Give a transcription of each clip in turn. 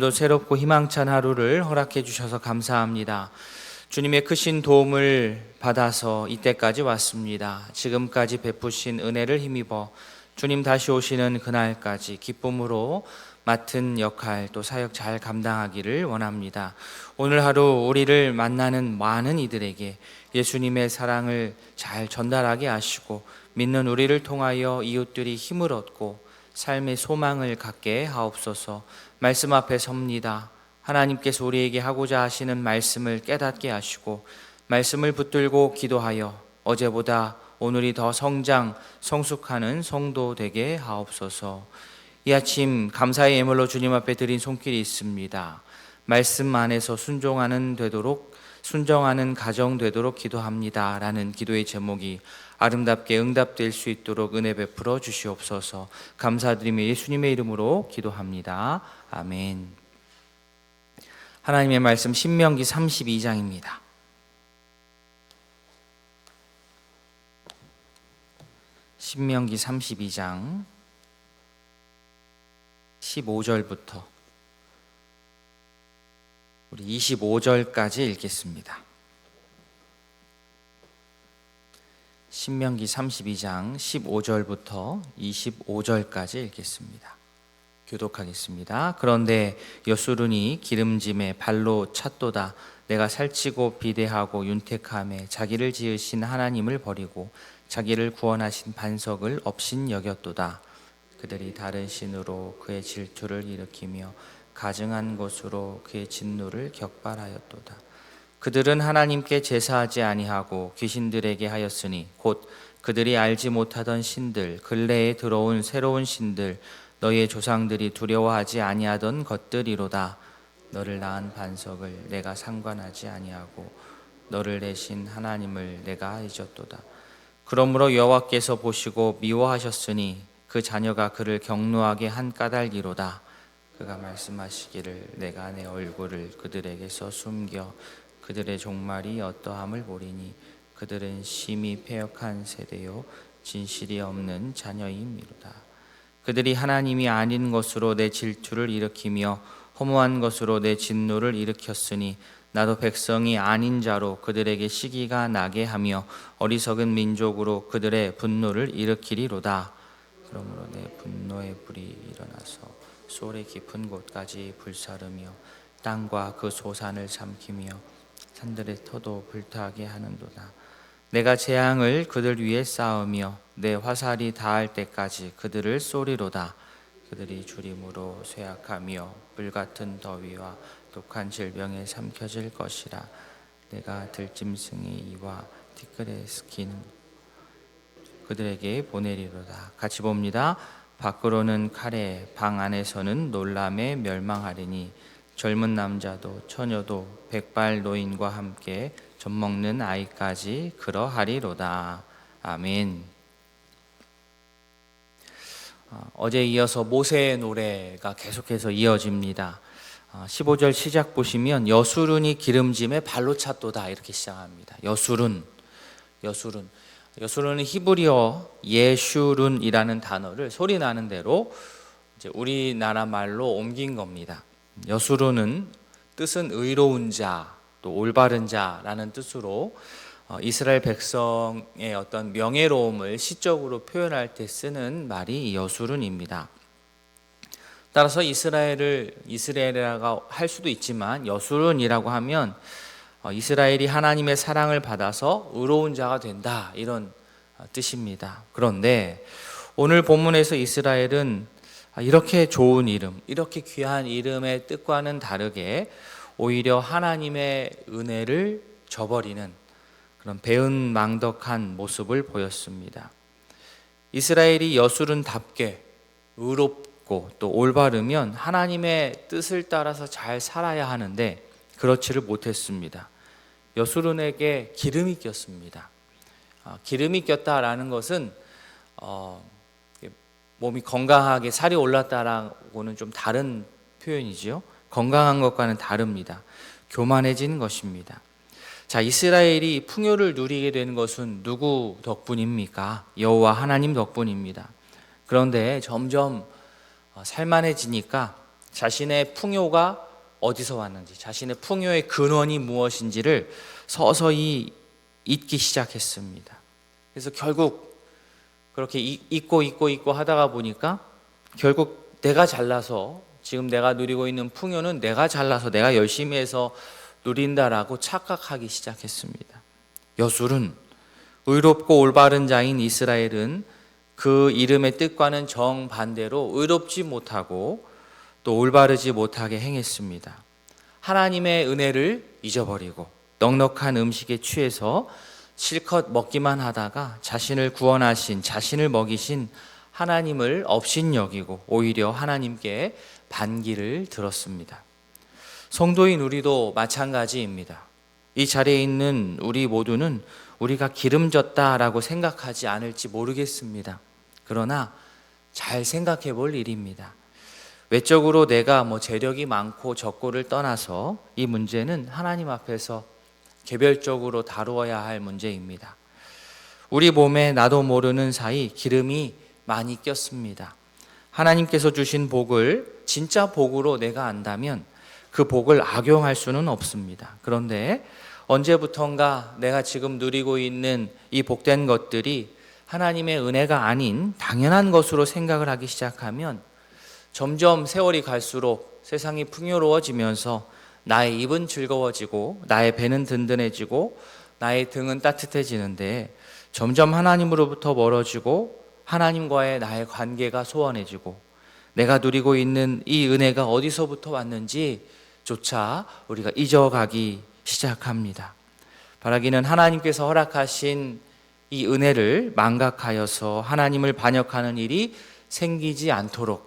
도 새롭고 희망찬 하루를 허락해 주셔서 감사합니다. 주님의 크신 도움을 받아서 이때까지 왔습니다. 지금까지 베푸신 은혜를 힘입어 주님 다시 오시는 그날까지 기쁨으로 맡은 역할 또 사역 잘 감당하기를 원합니다. 오늘 하루 우리를 만나는 많은 이들에게 예수님의 사랑을 잘 전달하게 하시고 믿는 우리를 통하여 이웃들이 힘을 얻고 삶의 소망을 갖게 하옵소서. 말씀 앞에 섭니다. 하나님께서 우리에게 하고자 하시는 말씀을 깨닫게 하시고 말씀을 붙들고 기도하여 어제보다 오늘이 더 성장, 성숙하는 성도 되게 하옵소서. 이 아침 감사의 예물로 주님 앞에 드린 손길이 있습니다. 말씀 안에서 순종하는 가정 되도록 기도합니다 라는 기도의 제목이 아름답게 응답될 수 있도록 은혜 베풀어 주시옵소서. 감사드리며 예수님의 이름으로 기도합니다. 아멘. 하나님의 말씀 신명기 32장입니다. 신명기 32장 15절부터 우리 25절까지 읽겠습니다. 신명기 32장 15절부터 25절까지 읽겠습니다. 교독하겠습니다. 그런데 여수룬이 기름짐에 발로 찼도다. 내가 살찌고 비대하고 윤택함에 자기를 지으신 하나님을 버리고 자기를 구원하신 반석을 업신여겼도다. 그들이 다른 신으로 그의 질투를 일으키며 가증한 것으로 그의 진노를 격발하였도다. 그들은 하나님께 제사하지 아니하고 귀신들에게 하였으니 곧 그들이 알지 못하던 신들, 근래에 들어온 새로운 신들, 너희의 조상들이 두려워하지 아니하던 것들이로다. 너를 낳은 반석을 내가 상관하지 아니하고 너를 내신 하나님을 내가 잊었도다. 그러므로 여호와께서 보시고 미워하셨으니 그 자녀가 그를 경노하게 한 까닭이로다. 그가 말씀하시기를 내가 내 얼굴을 그들에게서 숨겨 그들의 종말이 어떠함을 보리니 그들은 심히 패역한 세대요 진실이 없는 자녀이미로다. 그들이 하나님이 아닌 것으로 내 질투를 일으키며 허무한 것으로 내 진노를 일으켰으니 나도 백성이 아닌 자로 그들에게 시기가 나게 하며 어리석은 민족으로 그들의 분노를 일으키리로다. 그러므로 내 분노의 불이 일어나서 소리 깊은 곳까지 불사르며 땅과 그 소산을 삼키며 산들의 터도 불타게 하는도다. 내가 재앙을 그들 위에 쌓으며 내 화살이 닿을 때까지 그들을 쏘리로다. 그들이 주림으로 쇠약하며 불같은 더위와 독한 질병에 삼켜질 것이라. 내가 들짐승의 이와 티끌의 스킨 그들에게 보내리로다. 같이 봅니다. 밖으로는 칼에 방 안에서는 놀람에 멸망하리니 젊은 남자도 처녀도 백발 노인과 함께 젖먹는 아이까지 그러하리로다. 아멘. 어제 이어서 모세의 노래가 계속해서 이어집니다. 15절 시작 보시면 여수룬이 기름짐에 발로 찼도다 이렇게 시작합니다. 여수룬은 히브리어 예슈룬이라는 단어를 소리 나는 대로 이제 우리나라 말로 옮긴 겁니다. 여수룬은 뜻은 의로운 자, 또 올바른 자라는 뜻으로 이스라엘 백성의 어떤 명예로움을 시적으로 표현할 때 쓰는 말이 여수룬입니다. 따라서 이스라엘이라고 할 수도 있지만 여수룬이라고 하면 이스라엘이 하나님의 사랑을 받아서 의로운 자가 된다 이런 뜻입니다. 그런데 오늘 본문에서 이스라엘은 이렇게 좋은 이름, 이렇게 귀한 이름의 뜻과는 다르게 오히려 하나님의 은혜를 저버리는 그런 배은망덕한 모습을 보였습니다. 이스라엘이 여수룬답게 의롭고 또 올바르면 하나님의 뜻을 따라서 잘 살아야 하는데 그렇지를 못했습니다. 여수룬에게 기름이 꼈습니다. 기름이 꼈다라는 것은 몸이 건강하게 살이 올랐다라고는 좀 다른 표현이죠. 건강한 것과는 다릅니다. 교만해지는 것입니다. 자, 이스라엘이 풍요를 누리게 된 것은 누구 덕분입니까? 여호와 하나님 덕분입니다. 그런데 점점 살만해지니까 자신의 풍요가 어디서 왔는지, 자신의 풍요의 근원이 무엇인지를 서서히 잊기 시작했습니다. 그래서 결국 그렇게 잊고 하다가 보니까 결국 내가 잘나서, 지금 내가 누리고 있는 풍요는 내가 잘나서 내가 열심히 해서 누린다라고 착각하기 시작했습니다. 여술은, 의롭고 올바른 자인 이스라엘은 그 이름의 뜻과는 정반대로 의롭지 못하고 또 올바르지 못하게 행했습니다. 하나님의 은혜를 잊어버리고 넉넉한 음식에 취해서 실컷 먹기만 하다가 자신을 구원하신, 자신을 먹이신 하나님을 업신여기고 오히려 하나님께 반기를 들었습니다. 성도인 우리도 마찬가지입니다. 이 자리에 있는 우리 모두는 우리가 기름졌다라고 생각하지 않을지 모르겠습니다. 그러나 잘 생각해 볼 일입니다. 외적으로 내가 재력이 많고 적고를 떠나서 이 문제는 하나님 앞에서 개별적으로 다루어야 할 문제입니다. 우리 몸에 나도 모르는 사이 기름이 많이 꼈습니다. 하나님께서 주신 복을 진짜 복으로 내가 안다면 그 복을 악용할 수는 없습니다. 그런데 언제부턴가 내가 지금 누리고 있는 이 복된 것들이 하나님의 은혜가 아닌 당연한 것으로 생각을 하기 시작하면 점점 세월이 갈수록 세상이 풍요로워지면서 나의 입은 즐거워지고 나의 배는 든든해지고 나의 등은 따뜻해지는데 점점 하나님으로부터 멀어지고 하나님과의 나의 관계가 소원해지고 내가 누리고 있는 이 은혜가 어디서부터 왔는지조차 우리가 잊어가기 시작합니다. 바라기는 하나님께서 허락하신 이 은혜를 망각하여서 하나님을 반역하는 일이 생기지 않도록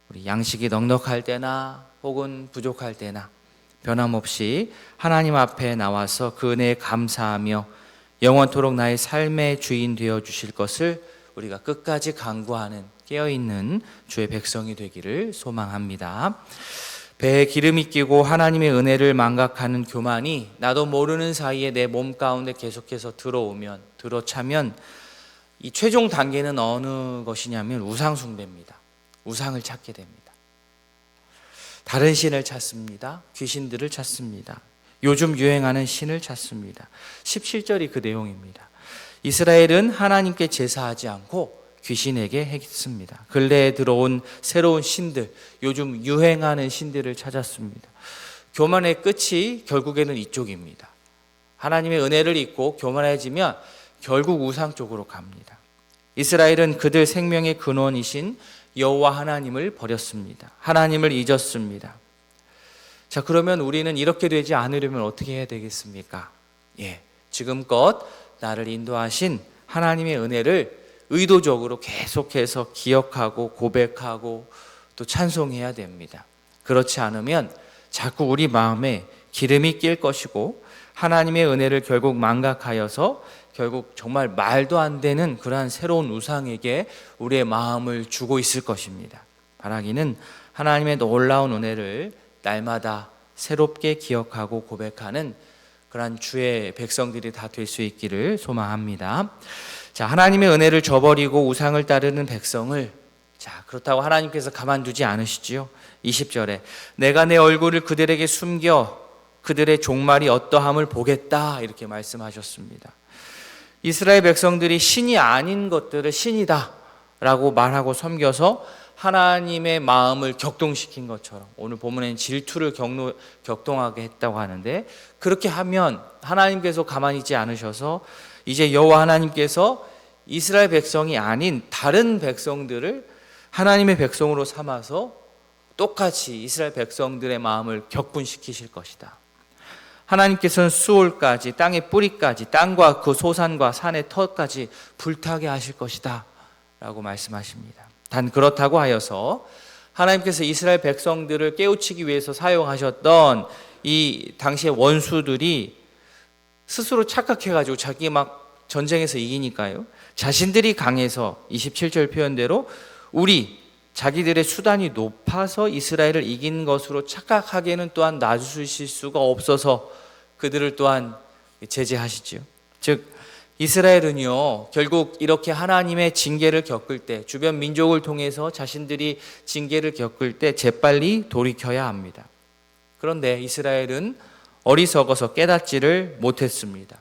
우리 양식이 넉넉할 때나 혹은 부족할 때나 변함없이 하나님 앞에 나와서 그 은혜에 감사하며 영원토록 나의 삶의 주인 되어 주실 것을 우리가 끝까지 간구하는 깨어있는 주의 백성이 되기를 소망합니다. 배에 기름이 끼고 하나님의 은혜를 망각하는 교만이 나도 모르는 사이에 내 몸 가운데 계속해서 들어차면 이 최종 단계는 어느 것이냐면 우상 숭배입니다. 우상을 찾게 됩니다. 다른 신을 찾습니다. 귀신들을 찾습니다. 요즘 유행하는 신을 찾습니다. 17절이 그 내용입니다. 이스라엘은 하나님께 제사하지 않고 귀신에게 했습니다. 근래에 들어온 새로운 신들, 요즘 유행하는 신들을 찾았습니다. 교만의 끝이 결국에는 이쪽입니다. 하나님의 은혜를 잊고 교만해지면 결국 우상 쪽으로 갑니다. 이스라엘은 그들 생명의 근원이신 여호와 하나님을 버렸습니다. 하나님을 잊었습니다. 자, 그러면 우리는 이렇게 되지 않으려면 어떻게 해야 되겠습니까? 지금껏 나를 인도하신 하나님의 은혜를 의도적으로 계속해서 기억하고 고백하고 또 찬송해야 됩니다. 그렇지 않으면 자꾸 우리 마음에 기름이 낄 것이고 하나님의 은혜를 결국 망각하여서 결국 정말 말도 안 되는 그러한 새로운 우상에게 우리의 마음을 주고 있을 것입니다. 바라기는 하나님의 놀라운 은혜를 날마다 새롭게 기억하고 고백하는 그러한 주의 백성들이 다 될 수 있기를 소망합니다. 자, 하나님의 은혜를 저버리고 우상을 따르는 백성을, 자, 그렇다고 하나님께서 가만두지 않으시지요. 20절에 내가 내 얼굴을 그들에게 숨겨 그들의 종말이 어떠함을 보겠다, 이렇게 말씀하셨습니다. 이스라엘 백성들이 신이 아닌 것들을 신이다 라고 말하고 섬겨서 하나님의 마음을 격동시킨 것처럼 오늘 본문에는 질투를 격동하게 했다고 하는데, 그렇게 하면 하나님께서 가만히 있지 않으셔서 이제 여호와 하나님께서 이스라엘 백성이 아닌 다른 백성들을 하나님의 백성으로 삼아서 똑같이 이스라엘 백성들의 마음을 격분시키실 것이다. 하나님께서는 수올까지, 땅의 뿌리까지, 땅과 그 소산과 산의 터까지 불타게 하실 것이다 라고 말씀하십니다. 단 그렇다고 하여서 하나님께서 이스라엘 백성들을 깨우치기 위해서 사용하셨던 이 당시의 원수들이 스스로 착각해가지고 자기 막 전쟁에서 이기니까요, 자신들이 강해서 27절 표현대로 자기들의 수단이 높아서 이스라엘을 이긴 것으로 착각하기에는 또한 놔주실 수가 없어서 그들을 또한 제재하시지요. 즉 이스라엘은요, 결국 이렇게 하나님의 징계를 겪을 때, 주변 민족을 통해서 자신들이 징계를 겪을 때 재빨리 돌이켜야 합니다. 그런데 이스라엘은 어리석어서 깨닫지를 못했습니다.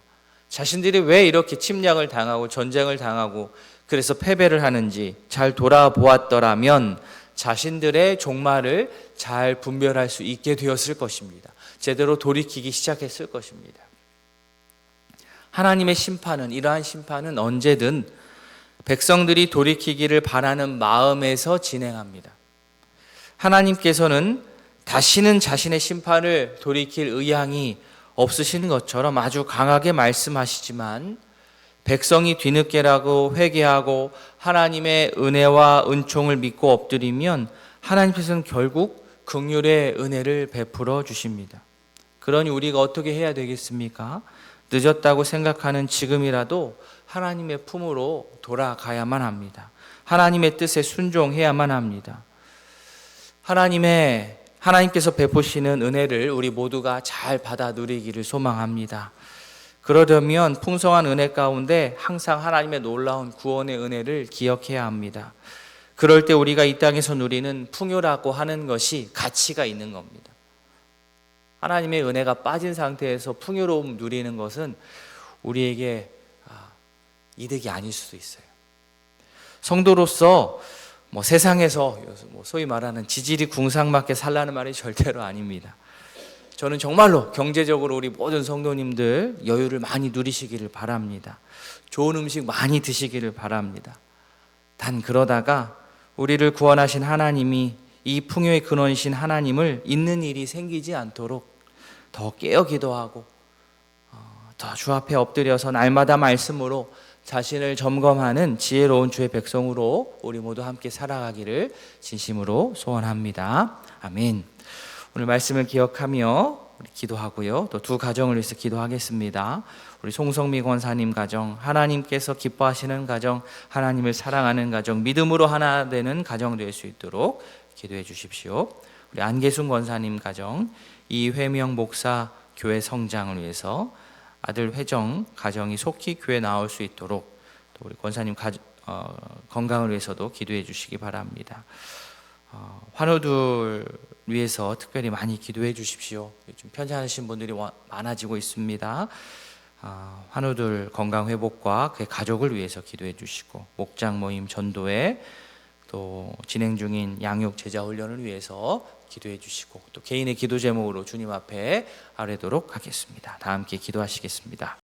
자신들이 왜 이렇게 침략을 당하고 전쟁을 당하고 그래서 패배를 하는지 잘 돌아보았더라면 자신들의 종말을 잘 분별할 수 있게 되었을 것입니다. 제대로 돌이키기 시작했을 것입니다. 하나님의 심판은, 이러한 심판은 언제든 백성들이 돌이키기를 바라는 마음에서 진행합니다. 하나님께서는 다시는 자신의 심판을 돌이킬 의향이 없으신 것처럼 아주 강하게 말씀하시지만, 백성이 뒤늦게라고 회개하고 하나님의 은혜와 은총을 믿고 엎드리면 하나님께서는 결국 긍휼의 은혜를 베풀어 주십니다. 그러니 우리가 어떻게 해야 되겠습니까? 늦었다고 생각하는 지금이라도 하나님의 품으로 돌아가야만 합니다. 하나님의 뜻에 순종해야만 합니다. 하나님께서 베푸시는 은혜를 우리 모두가 잘 받아 누리기를 소망합니다. 그러려면 풍성한 은혜 가운데 항상 하나님의 놀라운 구원의 은혜를 기억해야 합니다. 그럴 때 우리가 이 땅에서 누리는 풍요라고 하는 것이 가치가 있는 겁니다. 하나님의 은혜가 빠진 상태에서 풍요로움 누리는 것은 우리에게 이득이 아닐 수도 있어요. 성도로서 세상에서 소위 말하는 지질이 궁상맞게 살라는 말이 절대로 아닙니다. 저는 정말로 경제적으로 우리 모든 성도님들 여유를 많이 누리시기를 바랍니다. 좋은 음식 많이 드시기를 바랍니다. 단 그러다가 우리를 구원하신 하나님이, 이 풍요의 근원이신 하나님을 잊는 일이 생기지 않도록 더 깨어 기도하고 더 주 앞에 엎드려서 날마다 말씀으로 자신을 점검하는 지혜로운 주의 백성으로 우리 모두 함께 살아가기를 진심으로 소원합니다. 아멘. 오늘 말씀을 기억하며 우리 기도하고요. 또 두 가정을 위해서 기도하겠습니다. 우리 송성미 권사님 가정, 하나님께서 기뻐하시는 가정, 하나님을 사랑하는 가정, 믿음으로 하나 되는 가정 될 수 있도록 기도해 주십시오. 우리 안계순 권사님 가정, 이회명 목사 교회 성장을 위해서 아들 회정 가정이 속히 교회 나올 수 있도록, 또 우리 권사님 건강을 위해서도 기도해 주시기 바랍니다. 환우들 위해서 특별히 많이 기도해 주십시오. 요즘 편찮으신 분들이 많아지고 있습니다. 환우들 건강 회복과 그의 가족을 위해서 기도해 주시고, 목장 모임 전도회, 또 진행 중인 양육 제자 훈련을 위해서 기도해 주시고, 또 개인의 기도 제목으로 주님 앞에 아뢰도록 하겠습니다. 다 함께 기도하시겠습니다.